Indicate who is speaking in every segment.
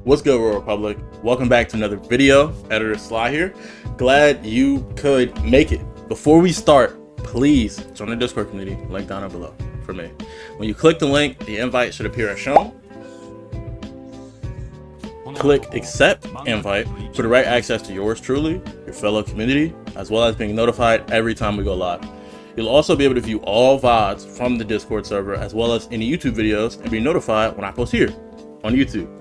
Speaker 1: What's good, Royal Republic? Welcome back to another video. Editor Sly here. Glad you could make it. Before we start, please join the Discord community, link down below for me. When you click the link, the invite should appear as shown. Click accept invite for direct access to yours truly, your fellow community, as well as being notified every time we go live. You'll also be able to view all VODs from the Discord server, as well as any YouTube videos, and be notified when I post here on YouTube.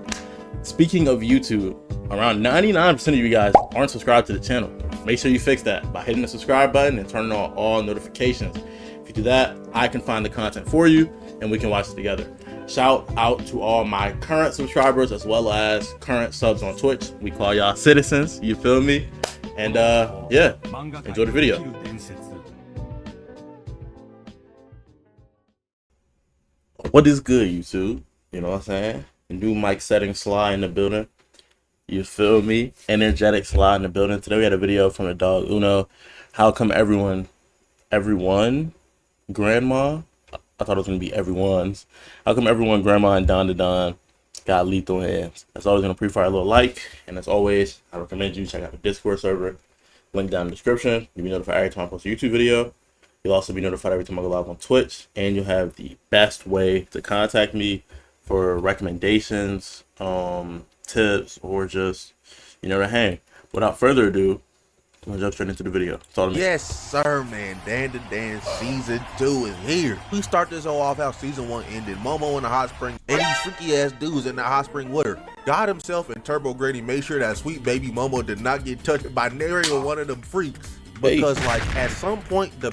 Speaker 1: Speaking of YouTube, around 99% of you guys aren't subscribed to the channel. Make sure you fix that by hitting the subscribe button and turning on all notifications. If you do that, I can find the content for you and we can watch it together. Shout out to all my current subscribers as well as current subs on Twitch. We call y'all citizens, you feel me? And yeah, enjoy the video. What is good, YouTube? You know what I'm saying? New mic setting Sly in the building. You feel me? Energetic Sly in the building. Today we had a video from the dog Uno. How come everyone, grandma? I thought it was gonna be everyone's. How come everyone, grandma and DanDaDan got lethal hands? As always, gonna pre-fire a little like, and as always, I recommend you check out the Discord server. Link down in the description. You'll be notified every time I post a YouTube video. You'll also be notified every time I go live on Twitch, and you'll have the best way to contact me for recommendations, tips, or just, to hang. Without further ado, I'm gonna jump straight into the video.
Speaker 2: Yes, sir, man. DanDaDan season 2 is here. We start this all off how season 1 ended. Momo in the hot spring, and these freaky ass dudes in the hot spring with her. God himself and Turbo Grady made sure that sweet baby Momo did not get touched by nary one of them freaks. Because at some point the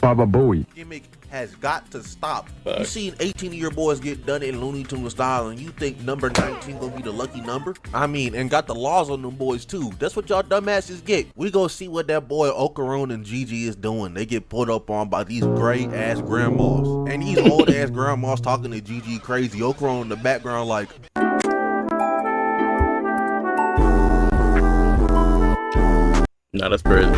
Speaker 2: gimmick has got to stop. You seen 18-year boys get done in Looney Tunes style, and you think number 19 gonna be the lucky number? I mean, and got the laws on them boys too. That's what y'all dumbasses get. We gonna see what that boy Ocaron and Gigi is doing. They get put up on by these gray ass grandmas, and these old ass grandmas talking to Gigi crazy. Ocaron in the background like.
Speaker 1: Nah, that's crazy.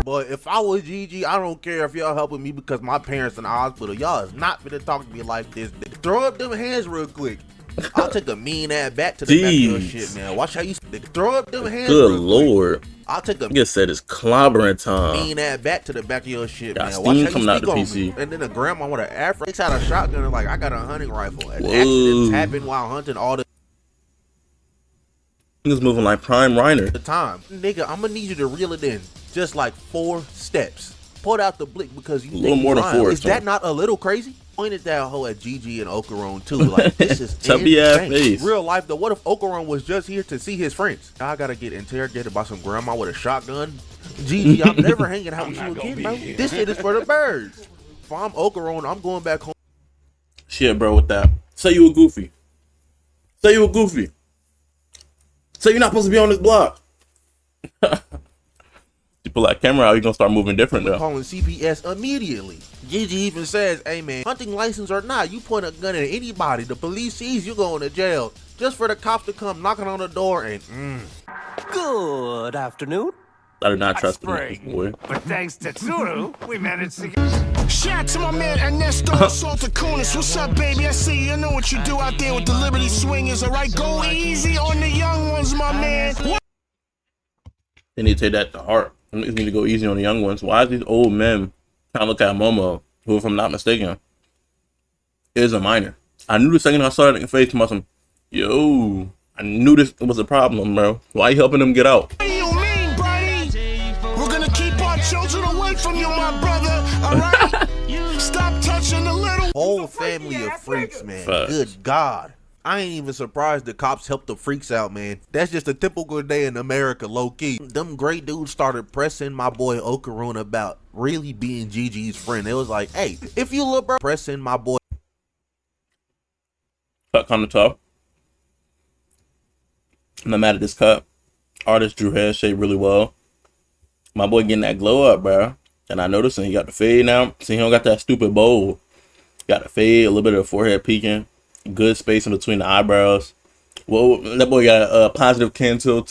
Speaker 2: But if I was Gigi, I don't care if y'all helping me because my parents in the hospital. Y'all is not finna talk to me like this. Throw up them hands real quick. I'll take a mean ass back to the back of your shit, man. Watch how you throw up them hands.
Speaker 1: Good lord.
Speaker 2: I'll take a
Speaker 1: you said it's clobbering time.
Speaker 2: Mean ass back to the back of your shit,
Speaker 1: got
Speaker 2: man. Watch how you
Speaker 1: coming out the
Speaker 2: PC. And then a grandma with an afro takes out a shotgun and like, I got a hunting rifle. And accidents happen while hunting all the
Speaker 1: niggas moving like Prime Reiner.
Speaker 2: The time. Nigga, I'm gonna need you to reel it in. Just like 4 steps. Pull out the blick because you think more than 4. Is that not a little crazy? Pointed that hoe at Gigi and Ocaron too. Like, this is insane. Real life though, what if Ocaron was just here to see his friends? I gotta get interrogated by some grandma with a shotgun. Gigi, I'm never hanging out with you again, bro. This shit is for the birds. If I'm Ocaron, I'm going back home.
Speaker 1: Shit, bro, with that. Say you a goofy. Say you a goofy. Say you're not supposed to be on this block. You pull that camera out, you're gonna start moving different though.
Speaker 2: Calling CPS immediately. Gigi even says, hey man, hunting license or not, you point a gun at anybody, the police sees you going to jail. Just for the cops to come knocking on the door and
Speaker 3: Good afternoon.
Speaker 1: I do not trust this boy.
Speaker 3: But thanks to Tsuru, we managed to get...
Speaker 4: Shout out to my man Ernesto Saltacunas. What's up, baby? I see you know what you do out there with the Liberty Swingers, alright? Go easy on the young ones, my man.
Speaker 1: They need to take that to heart. They need to go easy on the young ones. Why is these old men trying to look at Momo, who, if I'm not mistaken, is a minor? I knew the second I saw that in the face to myself, yo, I knew this was a problem, bro. Why are you helping them get out?
Speaker 4: What do you mean, buddy? We're gonna keep our children away from you, my brother, alright? Stop touching the little
Speaker 2: whole family of freaks, man. Good God. I ain't even surprised the cops helped the freaks out, man. That's just a typical day in America, low-key. Them great dudes started pressing my boy Ocaron about really being Gigi's friend. It was like, hey, if you look, bro, pressing my boy.
Speaker 1: Cut kind of tough. I'm not mad at this cut. Artist drew hair shape really well. My boy getting that glow up, bro. And I noticed he got the fade now. See, he don't got that stupid bowl. Got the fade, a little bit of the forehead peeking. Good space in between the eyebrows. Well, that boy got a positive can tilt.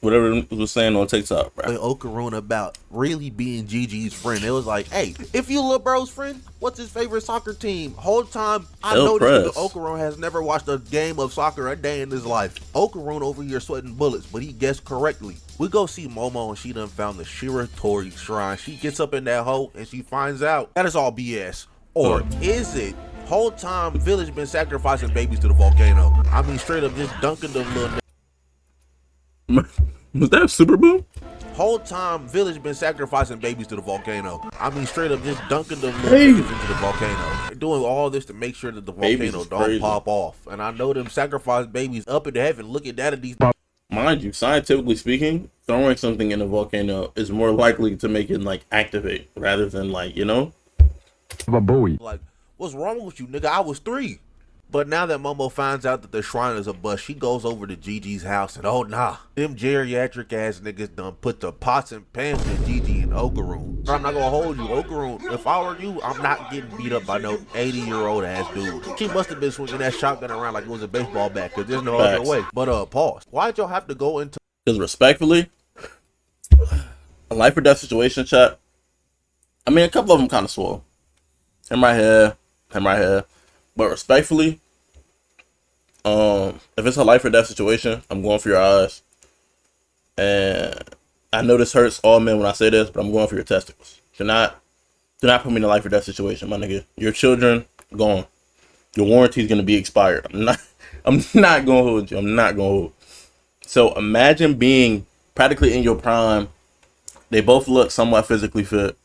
Speaker 1: whatever it was saying on TikTok, bro.
Speaker 2: Okarun about really being Gigi's friend. It was like, hey, if you little bro's friend, what's his favorite soccer team? Whole time I know this nigga Okarun has never watched a game of soccer a day in his life. Okarun over here sweating bullets, but he guessed correctly. We go see Momo and she done found the Shiratori shrine. She gets up in that hole and she finds out that is all BS. Or is it? Whole time village been sacrificing babies to the volcano. I mean straight up just dunking them little
Speaker 1: Was that Super Bowl?
Speaker 2: Whole time village been sacrificing babies to the volcano. I mean straight up just dunking them little niggas into the volcano. They're doing all this to make sure that the volcano don't pop off. And I know them sacrifice babies up into heaven looking down at these.
Speaker 1: Mind you, scientifically speaking, throwing something in a volcano is more likely to make it like activate rather than like, you know?
Speaker 2: Like, what's wrong with you, nigga? I was 3. But now that Momo finds out that the shrine is a bust, she goes over to Gigi's house and oh nah, them geriatric ass niggas done put the pots and pans with Gigi and Okarun. I'm not gonna hold you, Okarun. If I were you, I'm not getting beat up by no 80-year-old ass dude. She must have been swinging that shotgun around like it was a baseball bat, cause there's no other way. But pause. Why'd y'all have to go into?
Speaker 1: Because respectfully, a life or death situation, chat. I mean, a couple of them kind of swole. Him right here. But respectfully, if it's a life or death situation, I'm going for your eyes. And I know this hurts all men when I say this, but I'm going for your testicles. Do not put me in a life or death situation, my nigga. Your children gone. Your warranty is gonna be expired. I'm not gonna hold you. I'm not gonna hold. So imagine being practically in your prime. They both look somewhat physically fit,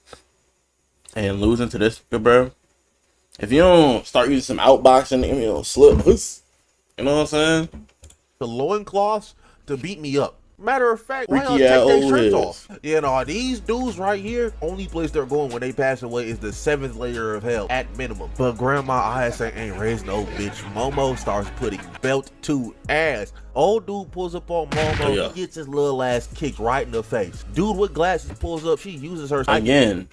Speaker 1: and losing to this, bro. If you don't start using some outboxing, you know, slippers, you know what I'm saying?
Speaker 2: The loincloths to beat me up. Matter of fact, why don't take their shirts off? You know, these dudes right here, only place they're going when they pass away is the 7th layer of hell, at minimum. But Grandma ISA ain't raised no bitch. Momo starts putting belt to ass. Old dude pulls up on Momo, he gets his little ass kicked right in the face. Dude with glasses pulls up, she uses her
Speaker 1: again.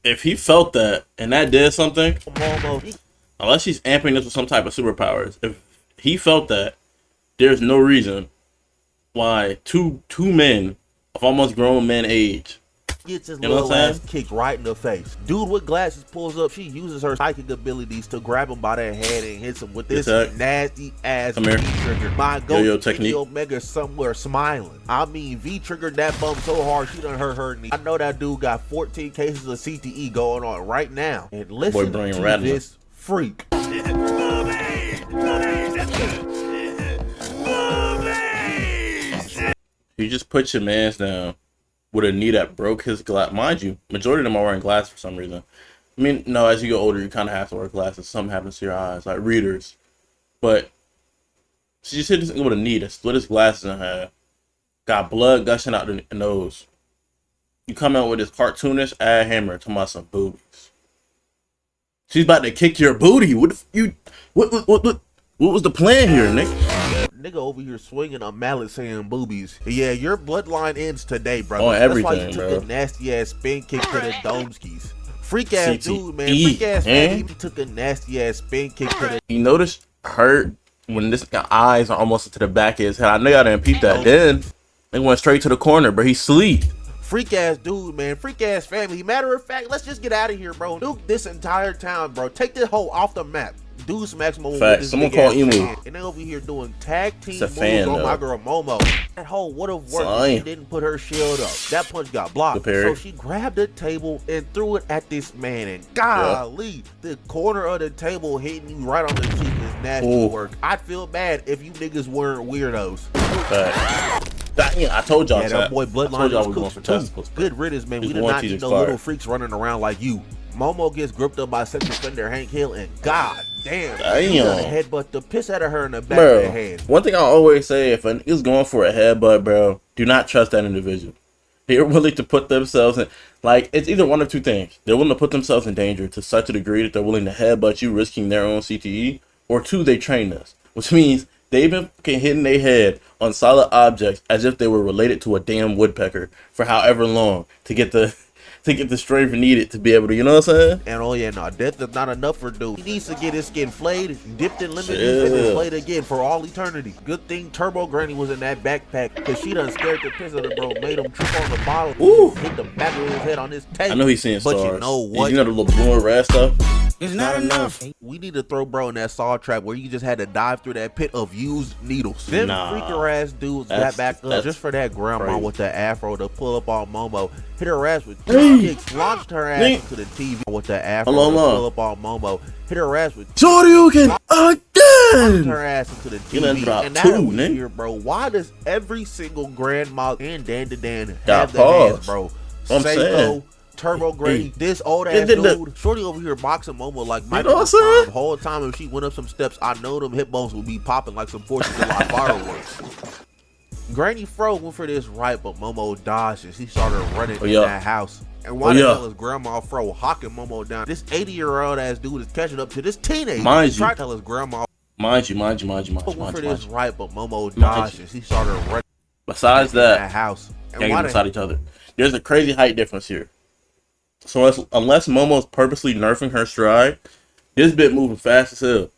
Speaker 1: If he felt that and that did something, unless he's amping this with some type of superpowers, if he felt that, there's no reason why two men of almost grown men age
Speaker 2: gets his little ass kicked right in the face. Dude with glasses pulls up, she uses her psychic abilities to grab him by the head and hits him with this nasty ass V-trigger. My go technique. Omega somewhere smiling. I mean, V-triggered that bum so hard she done hurt her knee. I know that dude got 14 cases of CTE going on right now. And listen to this freak.
Speaker 1: You just put your mans down with a knee that broke his glass. Mind you, majority of them are wearing glasses for some reason. I mean, no, as you get older, you kind of have to wear glasses. Something happens to your eyes, like readers. But she just hit this with a knee that split his glasses in half. Got blood gushing out the nose. You come out with this cartoonish ad hammer talking about some boobies. She's about to kick your booty. What was the plan here, Nick?
Speaker 2: Nigga over here swinging a mallet saying boobies. Yeah, your bloodline ends today, brother.
Speaker 1: Oh, everything,
Speaker 2: that's why you took a nasty ass spin kick to the domeskis. Freak ass dude, man. Freak ass man. He took a nasty ass spin kick to the.
Speaker 1: You notice hurt when this guy eyes are almost to the back of his head. I know y'all didn't peep that. Then they went straight to the corner, but he sleep.
Speaker 2: Freak ass dude, man. Freak ass family. Matter of fact, let's just get out of here, bro. Nuke this entire town, bro. Take this hoe off the map. Dude smacks Momo with his
Speaker 1: someone call Emu.
Speaker 2: And they over here doing tag team moves on my girl Momo. That hoe would have worked if she didn't put her shield up. That punch got blocked. So she grabbed the table and threw it at this man. And golly, the corner of the table hitting you right on the cheek is nasty work. I'd feel bad if you niggas weren't weirdos.
Speaker 1: I told y'all.
Speaker 2: Yeah, that boy Bloodline was going for testicles. Good riddance, man. We did not need no little freaks running around like you. Momo gets gripped up by sex defender Hank Hill, and god damn, he got a headbutt the piss out of her in the back of the head.
Speaker 1: One thing I always say, if a nigga's going for a headbutt, bro, do not trust that individual. They're willing to put themselves in, like, it's either one of two things. They're willing to put themselves in danger to such a degree that they're willing to headbutt you, risking their own CTE, or two, they train us, which means they've been hitting their head on solid objects as if they were related to a damn woodpecker for however long to get to get the strength needed to be able to, you know what I'm saying?
Speaker 2: And oh yeah, no, death is not enough for dude. He needs to get his skin flayed, dipped in lemon juice, and then flayed again for all eternity. Good thing Turbo Granny was in that backpack, because she done scared the piss out of the bro, made him trip on the bottle,
Speaker 1: Ooh.
Speaker 2: hit the back of his head on his tape.
Speaker 1: I know he's seeing stars.
Speaker 2: But you know what?
Speaker 1: You know the little blue and red stuff?
Speaker 4: It's not enough.
Speaker 2: We need to throw bro in that saw trap where you just had to dive through that pit of used needles. Them freaker ass dudes got back up just for that grandma crazy. With the afro to pull up on Momo. Hit her ass with two kicks, launched her ass into the TV with the afro to pull up on Momo. Hit her ass with
Speaker 1: Shoryuken again.
Speaker 2: Her ass into the TV. And now we here, bro. Why does every single grandma and DanDaDan have the hands, bro? Seiko, Turbo Granny, this old ass dude, Shorty over here boxing Momo like Michael. The whole time if she went up some steps, I know them hip bones would be popping like some 4th of July fireworks. Granny froze went for this right, but Momo dodged and she started running in that house. And why the hell is Grandma Fro hawking Momo down? This 80-year-old ass dude is catching up to this teenager. Mind you, try to tell his grandma. Mind you. Went for this right, but Momo dodged and she started running.
Speaker 1: Besides that
Speaker 2: house,
Speaker 1: can't get inside each other. There's a crazy height difference here. So unless Momo's purposely nerfing her stride, this bit moving fast as hell.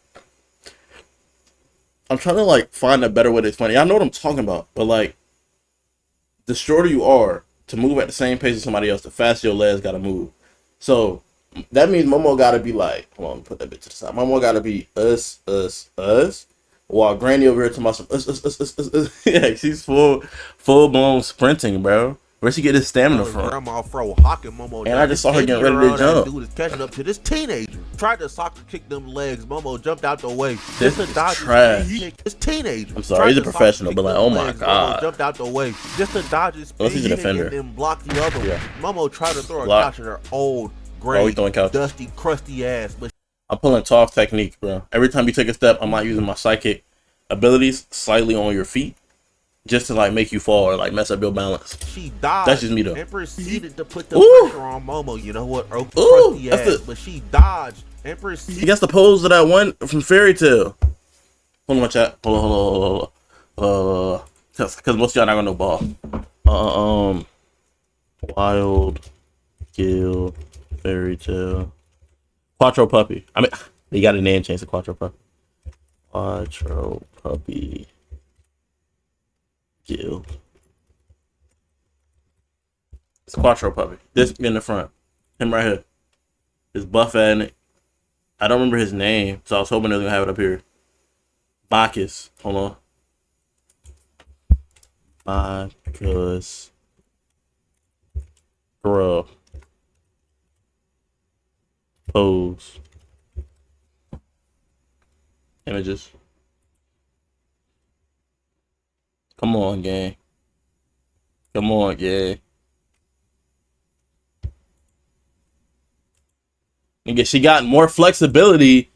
Speaker 1: I'm trying to like find a better way to explain it. I know what I'm talking about, but like the shorter you are to move at the same pace as somebody else, the faster your legs gotta move. So that means Momo gotta be like, hold on, put that bit to the side. Momo gotta be us, while Granny over here talking about some us. Yeah, she's full blown sprinting, bro. Where'd she get his stamina from?
Speaker 2: Grandma Fro hocking Momo
Speaker 1: and I just saw her getting ready to jump.
Speaker 2: Dude is catching up to this teenager. Tried to soccer kick them legs. Momo jumped out the way.
Speaker 1: This is trash.
Speaker 2: This teenager.
Speaker 1: I'm sorry, he's a professional, but like, oh my god.
Speaker 2: Momo jumped out the way. Just to dodge his
Speaker 1: speed he's a defender.
Speaker 2: And then block the other one. Momo tried to throw a couch at her old, gray, dusty, crusty ass. But
Speaker 1: I'm pulling tough techniques, bro. Every time you take a step, I'm not using my psychic abilities slightly on your feet. Just to like make you fall or like mess up your balance.
Speaker 2: She died.
Speaker 1: That's just me though.
Speaker 2: And proceeded to put the pressure on Momo. You know what? Crusty ass. But she dodged and proceeded.
Speaker 1: He gets the pose of that one from Fairy Tale. Hold on, my chat. Hold on. Because most of y'all not gonna know ball. Wild Gill Fairy Tale. Quattro Puppy. I mean, they got a name change to Quattro Puppy. Quattro Puppy. Gill. It's Quattro Puppy. This in the front. Him right here. This buff at I don't remember his name, so I was hoping they were gonna have it up here. Bacchus. Hold on. Bacchus. Bro. Pose. Images. Come on, gang. Come on, gang. Nigga, she got more flexibility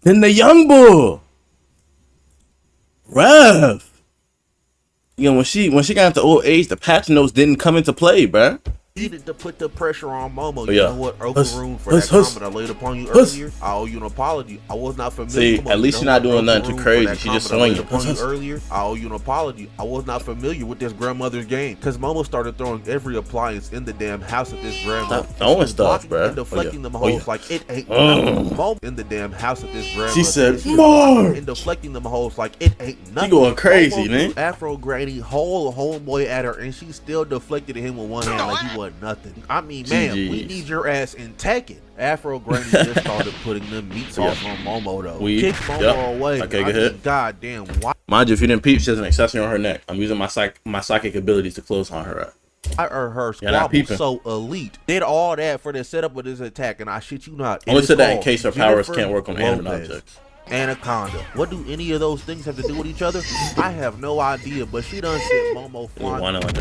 Speaker 1: than the young bull. Rev. You know, when she got into old age, the patch notes didn't come into play, bruh.
Speaker 2: Needed to put the pressure on Momo. You know what? Room for that comment I laid upon you earlier. I owe you an apology. I was not familiar.
Speaker 1: See, at least you're not doing nothing too crazy. She just swinging.
Speaker 2: Earlier, I owe you an apology. I was not familiar with this grandmother's game because Momo started throwing every appliance in the damn house at this grandmother.
Speaker 1: Stop throwing stuff, bro.
Speaker 2: And deflecting them hoes like it ain't nothing. In the damn house at this grandmother.
Speaker 1: She said more.
Speaker 2: And deflecting them hoes like it ain't nothing.
Speaker 1: She going crazy, man.
Speaker 2: Afro Granny whole homeboy at her, and she still deflected him with one hand like he wasn't nothing. I mean, man, we need your ass in Tekken. Afro Granny just started putting them meat sauce on Momo though. Kick Momo away.
Speaker 1: Okay, go ahead.
Speaker 2: Goddamn, why?
Speaker 1: Mind you, if you didn't peep, she has an accessory on her neck. I'm using my psychic abilities to close on her up.
Speaker 2: Her squabble so elite. Did all that for the setup of this attack, and I shit you not.
Speaker 1: Only said that in case her powers can't work on animate objects.
Speaker 2: Anaconda. What do any of those things have to do with each other? I have no idea, but she done sent Momo flying like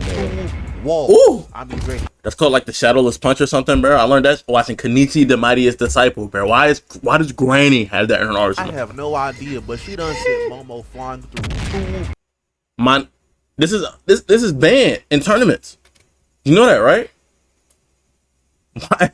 Speaker 2: whoa. Ooh. I mean, great.
Speaker 1: That's called like the shadowless punch or something, bro. I learned that watching Kenichi the Mightiest Disciple, bro. Why does Granny have that in her arsenal?
Speaker 2: I have no idea, but she done sent Momo flying through.
Speaker 1: This is banned in tournaments. You know that, right? Why?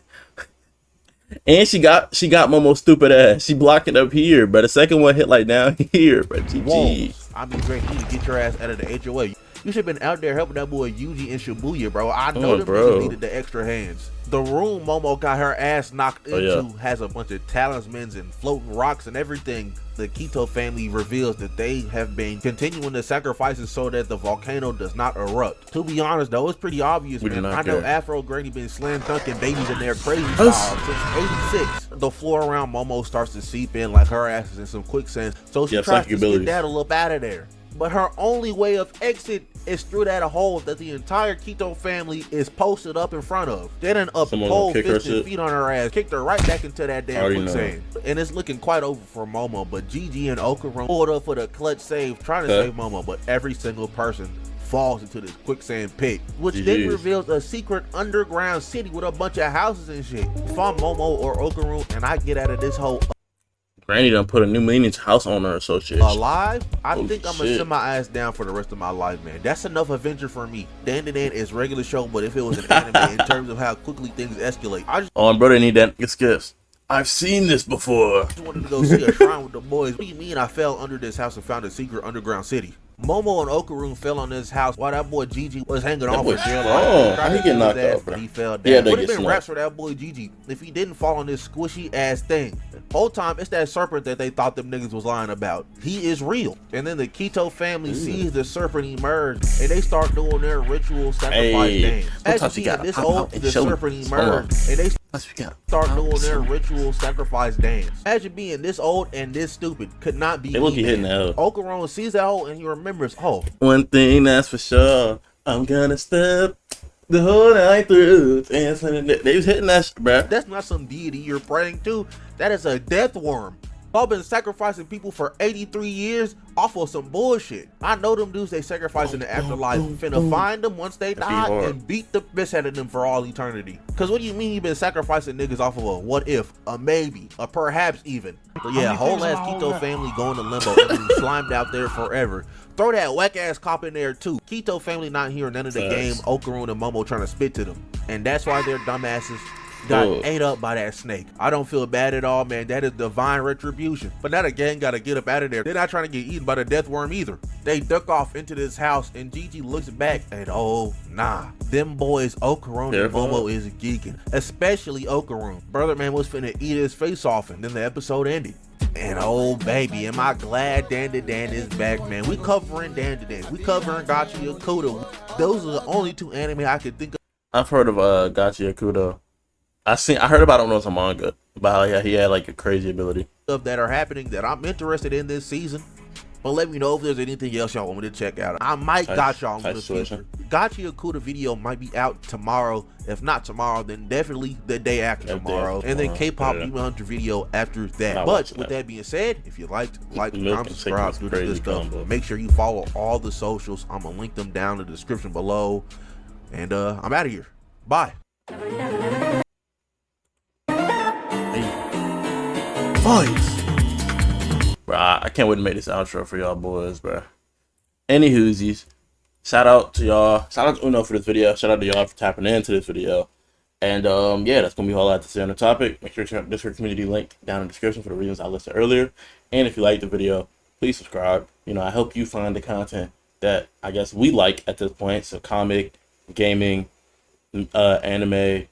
Speaker 1: And she got Momo's stupid ass. She blocked it up here, but the second one hit like down here, but GG.
Speaker 2: I mean, great. You need to get your ass out of the HOA. You should have been out there helping that boy Yuji and Shibuya, bro. I know them niggas needed the extra hands. The room Momo got her ass knocked into
Speaker 1: yeah.
Speaker 2: has a bunch of talismans and floating rocks and everything. The Quito family reveals that they have been continuing the sacrifices so that the volcano does not erupt. To be honest though, it's pretty obvious, man. I know Afro Granny been slam dunking babies in their crazy style since '86. The floor around Momo starts to seep in like her ass is in some quicksand, so she tries to skedaddle up out of there. But her only way of exit is through that hole that the entire Quito family is posted up in front of. They done up cold fisted feet on her ass, kicked her right back into that damn quicksand. And it's looking quite over for Momo, but Gigi and Okarum pulled up for the clutch save, trying to save Momo, but every single person falls into this quicksand pit, which then reveals a secret underground city with a bunch of houses and shit. If I'm Momo or Okarum and I get out of this hole
Speaker 1: Granny done put a new meaning to house owner association.
Speaker 2: Alive? I think I'm gonna sit my ass down for the rest of my life, man. That's enough adventure for me. DanDaDan is regular show, but if it was an anime in terms of how quickly things escalate, I just
Speaker 1: brother, need that gifts. I've seen this before.
Speaker 2: I just wanted to go see a shrine with the boys. What do you mean I fell under this house and found a secret underground city? Momo and Okarum fell on this house while that boy Gigi was hanging off for dear life.
Speaker 1: How he get knocked out, bro?
Speaker 2: He fell down. Would have been raps for that boy Gigi if he didn't fall on this squishy ass thing. Whole time it's that serpent that they thought them niggas was lying about. He is real. And then the Quito family sees the serpent emerge and they start doing their ritual sacrifice dance. As being this old, the serpent emerged and they start doing their ritual sacrifice dance. Imagine being this old and this stupid could not be.
Speaker 1: They will be hitting that hole.
Speaker 2: Okarum sees that hole and he remembers, oh,
Speaker 1: one thing that's for sure, I'm gonna step the whole night through. They was hitting that shit, bro.
Speaker 2: That's not some deity you're praying to. That is a death worm. I've been sacrificing people for 83 years off of some bullshit. I know them dudes they sacrifice in the afterlife. Finna find them once they die and beat the piss out of them for all eternity. Cause what do you mean you been sacrificing niggas off of a what if, a maybe, a perhaps even? So yeah, whole ass Quito family going to limbo and being slimed out there forever. Throw that whack ass cop in there too. Quito family not hearing none of the game. Okarum and Momo trying to spit to them. And that's why their dumbasses got ate up by that snake. I don't feel bad at all, man. That is divine retribution. But now the gang gotta get up out of there. They're not trying to get eaten by the death worm either. They duck off into this house and Gigi looks back and oh nah, them boys Okarum and Momo is geeking, especially Okarum. Brother man was finna eat his face off and then the episode ended. And oh baby, am I glad DanDaDan is back, man. We covering DanDaDan. We covering Gachi Yakuto. Those are the only two anime I could think of.
Speaker 1: I've heard of Gachi Yakuto. I heard about him on some manga about how he had like a crazy ability
Speaker 2: that are happening that I'm interested in this season. But let me know if there's anything else y'all want me to check out. I might got y'all in the future. Gachi Yakuto video might be out tomorrow. If not tomorrow, then definitely the day after tomorrow. And then K-pop Demon Hunter video after that. But with that being said, if you liked, like, comment, subscribe, do the good stuff. Make sure you follow all the socials. I'm gonna link them down in the description below. And I'm out of here. Bye.
Speaker 1: Bro, I can't wait to make this outro for y'all boys, bro. Any hoosies, shout out to y'all. Shout out to Uno for this video. Shout out to y'all for tapping into this video. And yeah, that's gonna be all I have to say on the topic. Make sure to check out the Discord community link down in the description for the reasons I listed earlier. And if you like the video, please subscribe. You know, I help you find the content that I guess we like at this point. So comic, gaming, anime,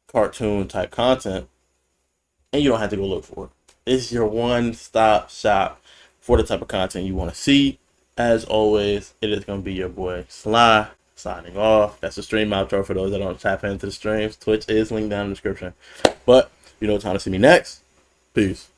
Speaker 1: cartoon type content. And you don't have to go look for it. It's your one-stop shop for the type of content you want to see. As always, it is going to be your boy Sly signing off. That's the stream outro for those that don't tap into the streams. Twitch is linked down in the description. But you know what time to see me next. Peace.